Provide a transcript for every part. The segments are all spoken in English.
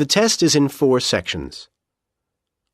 test is in 4 sections.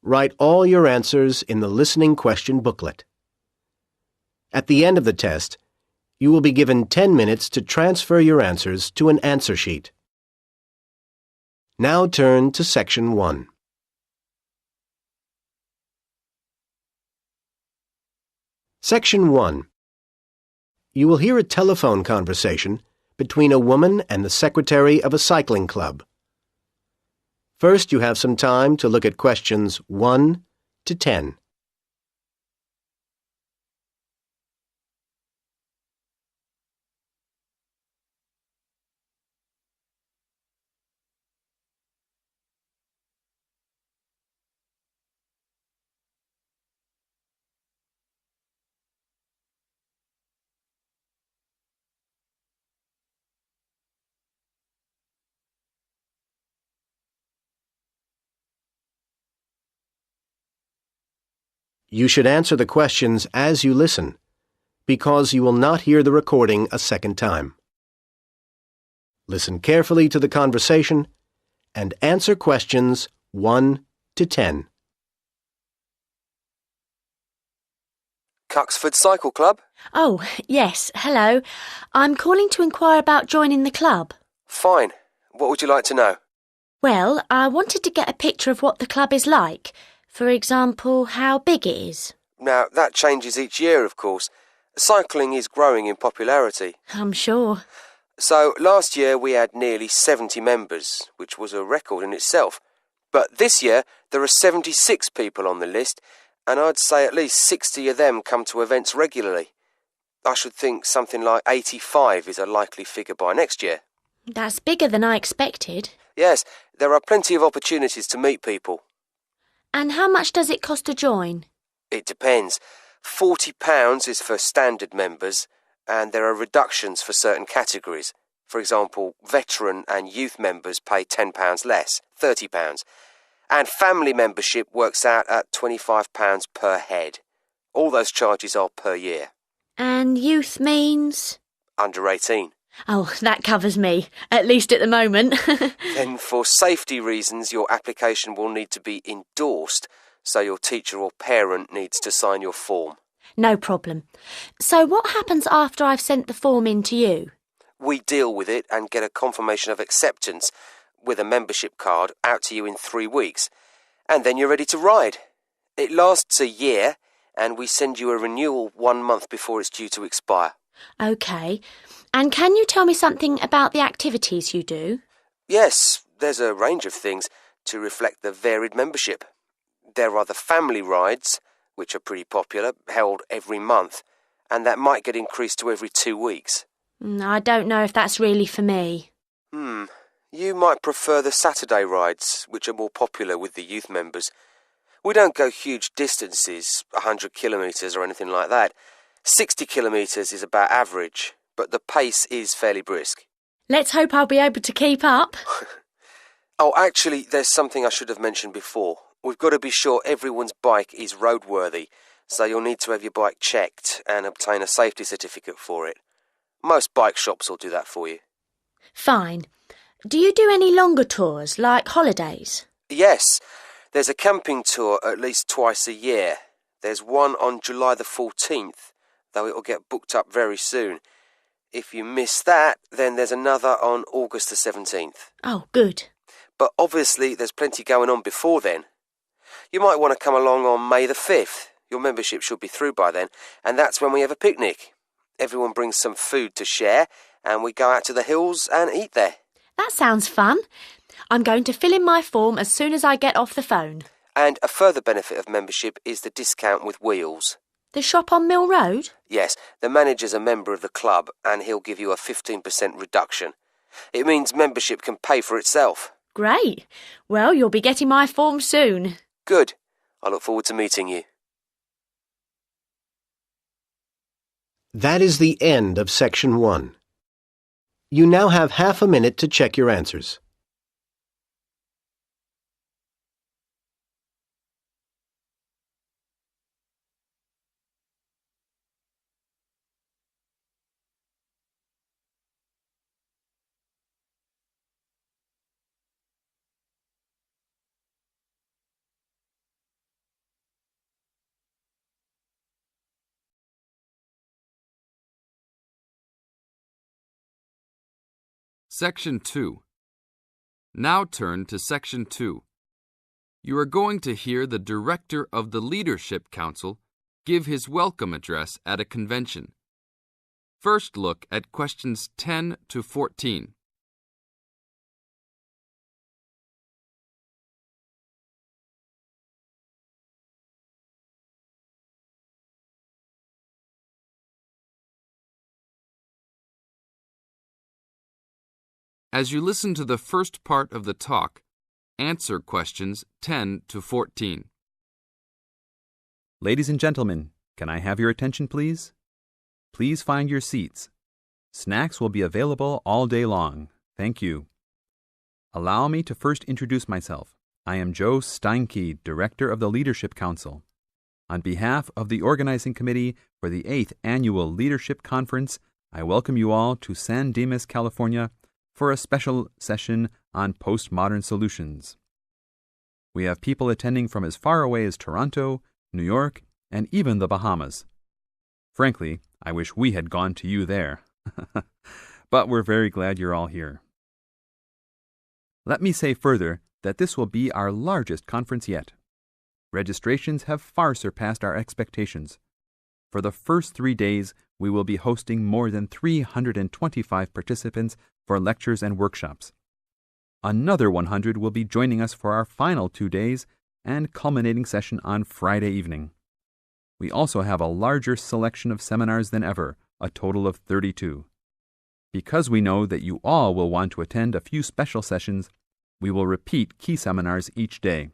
Write all your answers in the listening question booklet. At the end of the test, you will be given 10 minutes to transfer your answers to an answer sheet. Now turn to Section 1. Section 1. You will hear a telephone conversation between a woman and the secretary of a cycling club. First, you have some time to look at questions 1 to 10. You should answer the questions as you listen, because you will not hear the recording a second time. Listen carefully to the conversation and answer questions 1 to 10. Cuxford Cycle Club? Oh, yes, hello. I'm calling to inquire about joining the club. Fine. What would you like to know? Well, I wanted to get a picture of what the club is like. For example, how big it is. Now, that changes each year, of course. Cycling is growing in popularity. I'm sure. So, last year we had nearly 70 members, which was a record in itself. But this year, there are 76 people on the list, and I'd say at least 60 of them come to events regularly. I should think something like 85 is a likely figure by next year. That's bigger than I expected. Yes, there are plenty of opportunities to meet people. And how much does it cost to join? It depends. £40 is for standard members, and there are reductions for certain categories. For example, veteran and youth members pay £10 less, £30. And family membership works out at £25 per head. All those charges are per year. And youth means? Under 18. Oh, that covers me, at least at the moment. Then for safety reasons, your application will need to be endorsed, so your teacher or parent needs to sign your form. No problem. So what happens after I've sent the form in to you? We deal with it and get a confirmation of acceptance with a membership card out to you in 3 weeks. And then you're ready to ride. It lasts a year, and we send you a renewal 1 month before it's due to expire. OK. And can you tell me something about the activities you do? Yes, there's a range of things to reflect the varied membership. There are the family rides, which are pretty popular, held every month, and that might get increased to every 2 weeks. I don't know if that's really for me. You might prefer the Saturday rides, which are more popular with the youth members. We don't go huge distances, 100 kilometres or anything like that. 60 kilometres is about average, but the pace is fairly brisk. Let's hope I'll be able to keep up. Oh, actually, there's something I should have mentioned before. We've got to be sure everyone's bike is roadworthy, so you'll need to have your bike checked and obtain a safety certificate for it. Most bike shops will do that for you. Fine. Do you do any longer tours, like holidays? Yes, there's a camping tour at least twice a year. There's one on July the 14th, though it'll get booked up very soon. If you miss that, then there's another on August the 17th. Oh, good. But obviously there's plenty going on before then. You might want to come along on May the 5th. Your membership should be through by then, and that's when we have a picnic. Everyone brings some food to share, and we go out to the hills and eat there. That sounds fun. I'm going to fill in my form as soon as I get off the phone. And a further benefit of membership is the discount with wheels. The shop on Mill Road? Yes, the manager's a member of the club, and he'll give you a 15% reduction. It means membership can pay for itself. Great. Well, you'll be getting my form soon. Good. I look forward to meeting you. That is the end of Section 1. You now have half a minute to check your answers. Section 2. Now turn to Section 2. You are going to hear the Director of the Leadership Council give his welcome address at a convention. First look at questions 10 to 14. As you listen to the first part of the talk, answer questions 10 to 14. Ladies and gentlemen, can I have your attention, please? Please find your seats. Snacks will be available all day long. Thank you. Allow me to first introduce myself. I am Joe Steinke, Director of the Leadership Council. On behalf of the Organizing Committee for the 8th Annual Leadership Conference, I welcome you all to San Dimas, California, for a special session on postmodern solutions. We have people attending from as far away as Toronto, New York, and even the Bahamas. Frankly, I wish we had gone to you there. But we're very glad you're all here. Let me say further that this will be our largest conference yet. Registrations have far surpassed our expectations. For the first 3 days, we will be hosting more than 325 participants for lectures and workshops. Another 100 will be joining us for our final 2 days and culminating session on Friday evening. We also have a larger selection of seminars than ever, a total of 32. Because we know that you all will want to attend a few special sessions, we will repeat key seminars each day.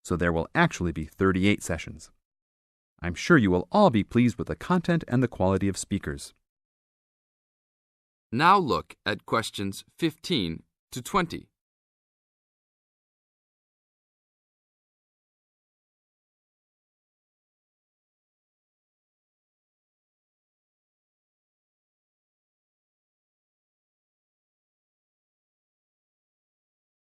So there will actually be 38 sessions. I'm sure you will all be pleased with the content and the quality of speakers. Now look at questions 15 to 20.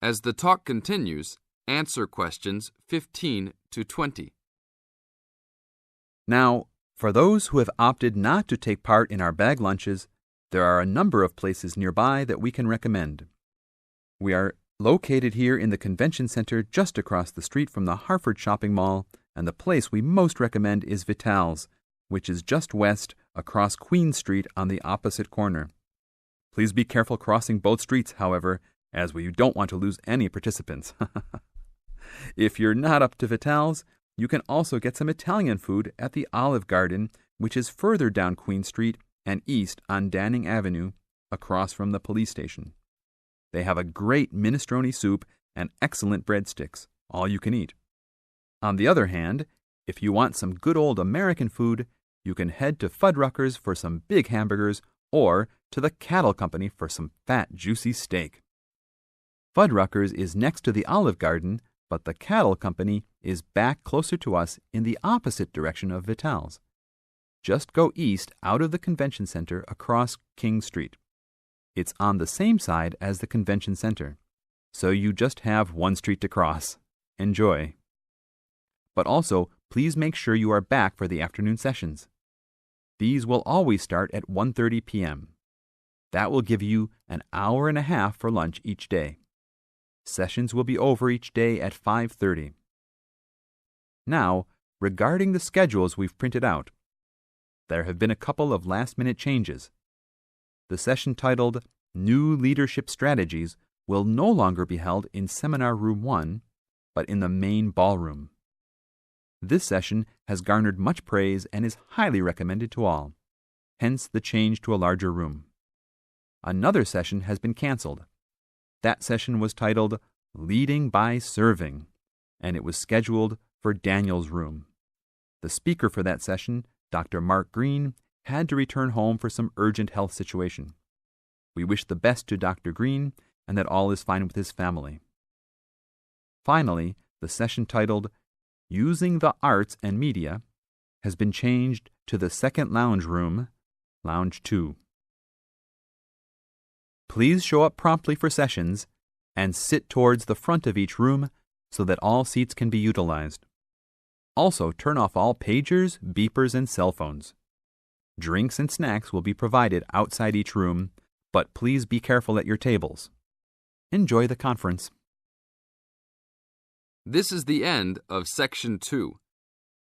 As the talk continues, answer questions 15 to 20. Now, for those who have opted not to take part in our bag lunches, there are a number of places nearby that we can recommend. We are located here in the Convention Center just across the street from the Harford Shopping Mall, and the place we most recommend is Vital's, which is just west across Queen Street on the opposite corner. Please be careful crossing both streets, however, as we don't want to lose any participants. If you're not up to Vital's, you can also get some Italian food at the Olive Garden, which is further down Queen Street and east on Danning Avenue, across from the police station. They have a great minestrone soup and excellent breadsticks, all you can eat. On the other hand, if you want some good old American food, you can head to Fuddruckers for some big hamburgers or to the Cattle Company for some fat, juicy steak. Fuddruckers is next to the Olive Garden, but the Cattle Company is back closer to us in the opposite direction of Vital's. Just go east out of the Convention Center across King Street. It's on the same side as the Convention Center, so you just have one street to cross. Enjoy. But also, please make sure you are back for the afternoon sessions. These will always start at 1:30 p.m. That will give you an hour and a half for lunch each day. Sessions will be over each day at 5:30. Now, regarding the schedules we've printed out, there have been a couple of last-minute changes. The session titled New Leadership Strategies will no longer be held in Seminar Room 1, but in the main ballroom. This session has garnered much praise and is highly recommended to all, hence the change to a larger room. Another session has been canceled. That session was titled Leading by Serving, and it was scheduled for Daniel's room. The speaker for that session, Dr. Mark Green, had to return home for some urgent health situation. We wish the best to Dr. Green and that all is fine with his family. Finally, the session titled Using the Arts and Media has been changed to the second lounge room, Lounge 2. Please show up promptly for sessions and sit towards the front of each room so that all seats can be utilized. Also, turn off all pagers, beepers, and cell phones. Drinks and snacks will be provided outside each room, but please be careful at your tables. Enjoy the conference. This is the end of Section 2.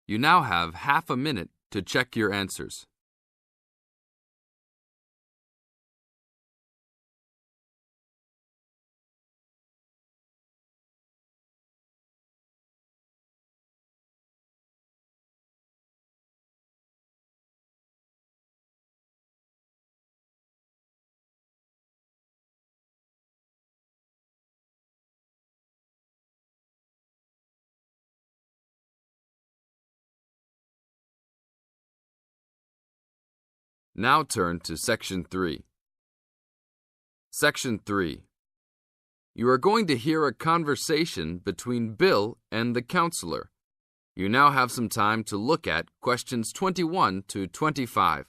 You now have half a minute to check your answers. Now turn to Section 3. Section 3. You are going to hear a conversation between Bill and the counselor. You now have some time to look at questions 21 to 25.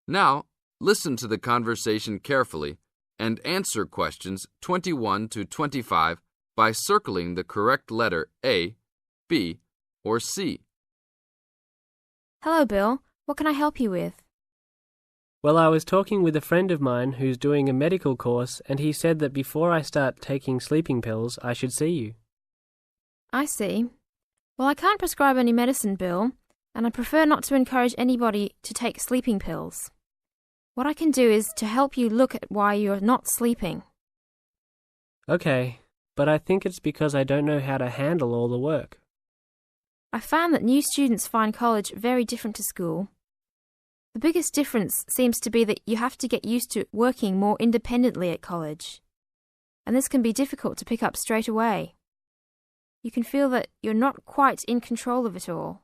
Now, listen to the conversation carefully and answer questions 21 to 25 by circling the correct letter A, B, or C. Hello, Bill. What can I help you with? Well, I was talking with a friend of mine who's doing a medical course, and he said that before I start taking sleeping pills, I should see you. I see. Well, I can't prescribe any medicine, Bill, and I prefer not to encourage anybody to take sleeping pills. What I can do is to help you look at why you're not sleeping. Okay, but I think it's because I don't know how to handle all the work. I found that new students find college very different to school. The biggest difference seems to be that you have to get used to working more independently at college. And this can be difficult to pick up straight away. You can feel that you're not quite in control of it all.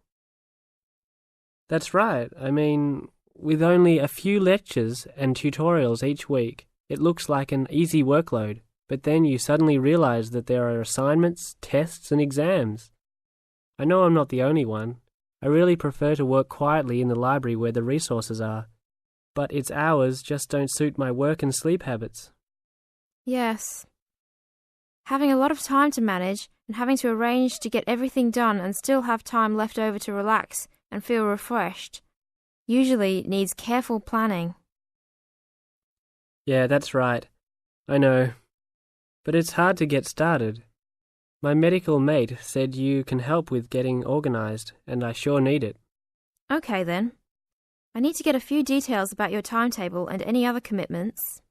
That's right. I mean, with only a few lectures and tutorials each week, it looks like an easy workload, but then you suddenly realize that there are assignments, tests, and exams. I know I'm not the only one. I really prefer to work quietly in the library where the resources are, but its hours just don't suit my work and sleep habits. Yes. Having a lot of time to manage and having to arrange to get everything done and still have time left over to relax and feel refreshed usually needs careful planning. Yeah, that's right. I know. But it's hard to get started. My medical mate said you can help with getting organized, and I sure need it. Okay then. I need to get a few details about your timetable and any other commitments.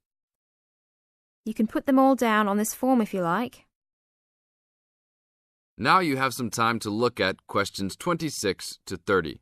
You can put them all down on this form if you like. Now you have some time to look at questions 26 to 30.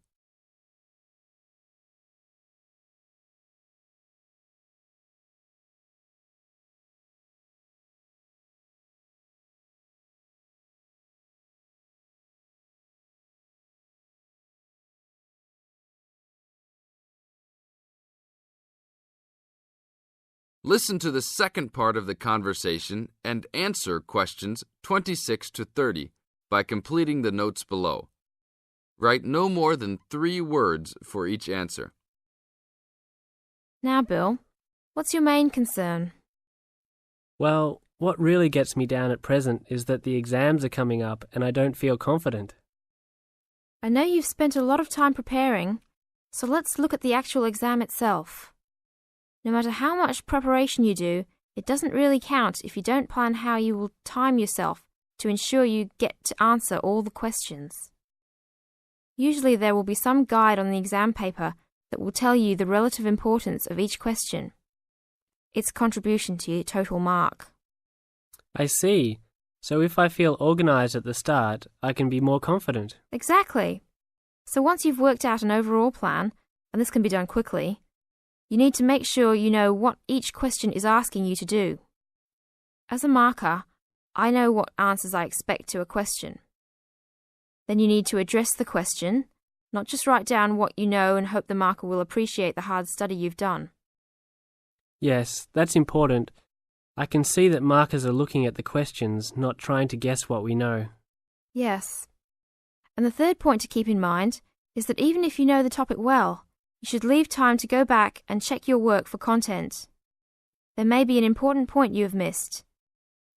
Listen to the second part of the conversation and answer questions 26 to 30 by completing the notes below. Write no more than 3 words for each answer. Now, Bill, what's your main concern? Well, what really gets me down at present is that the exams are coming up and I don't feel confident. I know you've spent a lot of time preparing, so let's look at the actual exam itself. No matter how much preparation you do, it doesn't really count if you don't plan how you will time yourself to ensure you get to answer all the questions. Usually there will be some guide on the exam paper that will tell you the relative importance of each question, its contribution to your total mark. I see. So if I feel organized at the start, I can be more confident. Exactly. So once you've worked out an overall plan, and this can be done quickly, you need to make sure you know what each question is asking you to do. As a marker, I know what answers I expect to a question. Then you need to address the question, not just write down what you know and hope the marker will appreciate the hard study you've done. Yes, that's important. I can see that markers are looking at the questions, not trying to guess what we know. Yes. And the third point to keep in mind is that even if you know the topic well, you should leave time to go back and check your work for content. There may be an important point you have missed,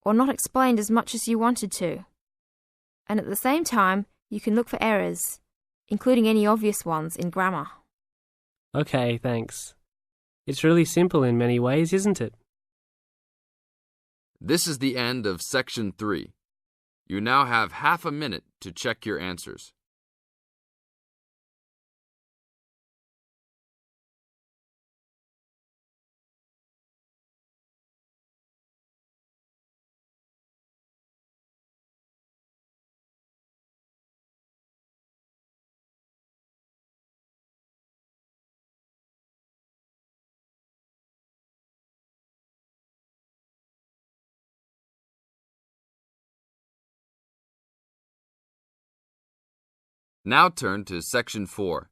or not explained as much as you wanted to. And at the same time, you can look for errors, including any obvious ones in grammar. Okay, thanks. It's really simple in many ways, isn't it? This is the end of Section 3. You now have half a minute to check your answers. Now turn to Section 4.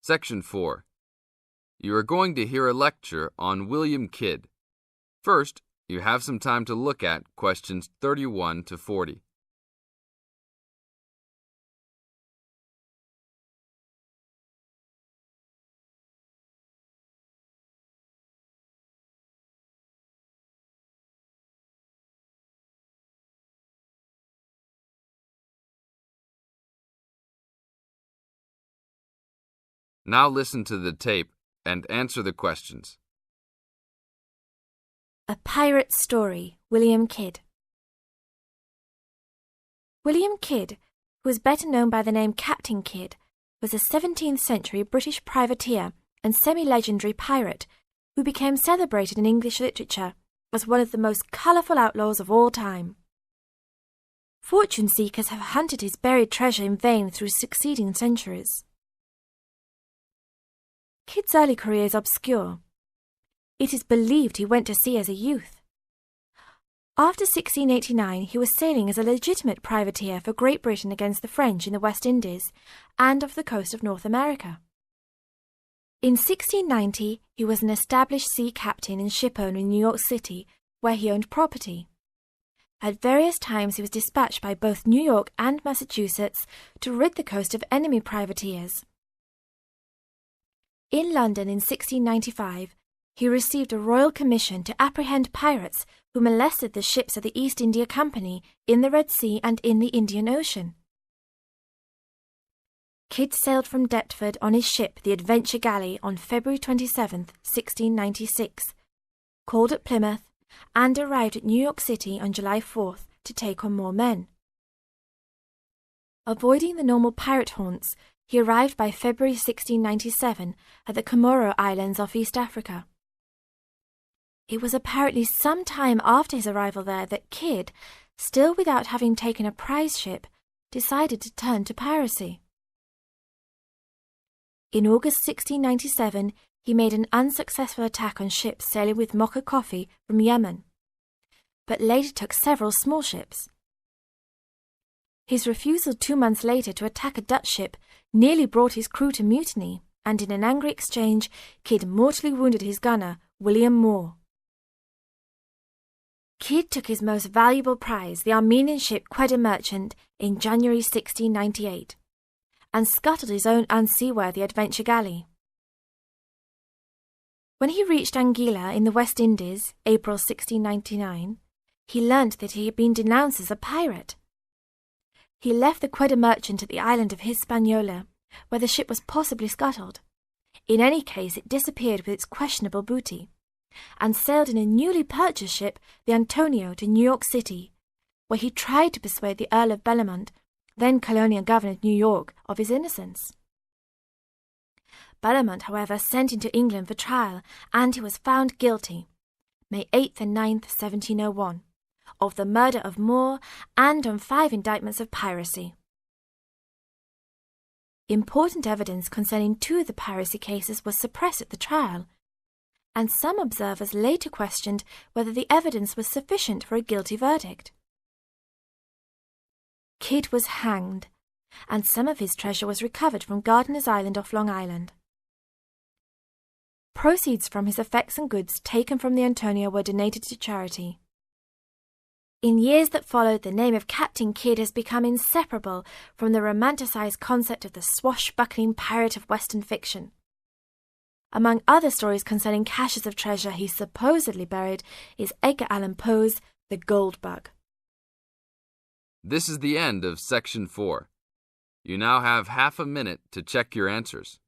Section 4. You are going to hear a lecture on William Kidd. First, you have some time to look at questions 31 to 40. Now listen to the tape and answer the questions. A Pirate Story, William Kidd. William Kidd, who was better known by the name Captain Kidd, was a 17th century British privateer and semi-legendary pirate who became celebrated in English literature as one of the most colourful outlaws of all time. Fortune seekers have hunted his buried treasure in vain through succeeding centuries. Kidd's early career is obscure. It is believed he went to sea as a youth. After 1689, he was sailing as a legitimate privateer for Great Britain against the French in the West Indies and off the coast of North America. In 1690, he was an established sea captain and shipowner in New York City, where he owned property. At various times, he was dispatched by both New York and Massachusetts to rid the coast of enemy privateers. In London in 1695, he received a royal commission to apprehend pirates who molested the ships of the East India Company in the Red Sea and in the Indian Ocean. Kidd sailed from Deptford on his ship, the Adventure Galley, on February 27, 1696, called at Plymouth, and arrived at New York City on July 4th to take on more men. Avoiding the normal pirate haunts, he arrived by February 1697 at the Comoro Islands off East Africa. It was apparently some time after his arrival there that Kidd, still without having taken a prize ship, decided to turn to piracy. In August 1697, he made an unsuccessful attack on ships sailing with mocha coffee from Yemen, but later took several small ships. His refusal 2 months later to attack a Dutch ship nearly brought his crew to mutiny, and in an angry exchange, Kidd mortally wounded his gunner, William Moore. Kidd took his most valuable prize, the Armenian ship Quedda Merchant, in January 1698, and scuttled his own unseaworthy Adventure Galley. When he reached Anguilla in the West Indies, April 1699, he learnt that he had been denounced as a pirate. He left the Quedda Merchant at the island of Hispaniola, where the ship was possibly scuttled. In any case, it disappeared with its questionable booty, and sailed in a newly purchased ship, the Antonio, to New York City, where he tried to persuade the Earl of Bellamont, then colonial governor of New York, of his innocence. Bellamont, however, sent him to England for trial, and he was found guilty, May 8th and 9th, 1701, of the murder of Moore and on 5 indictments of piracy. Important evidence concerning 2 of the piracy cases was suppressed at the trial, and some observers later questioned whether the evidence was sufficient for a guilty verdict. Kidd was hanged, and some of his treasure was recovered from Gardiner's Island off Long Island. Proceeds from his effects and goods taken from the Antonio were donated to charity. In years that followed, the name of Captain Kidd has become inseparable from the romanticized concept of the swashbuckling pirate of Western fiction. Among other stories concerning caches of treasure he supposedly buried is Edgar Allan Poe's The Gold Bug. This is the end of Section 4. You now have half a minute to check your answers.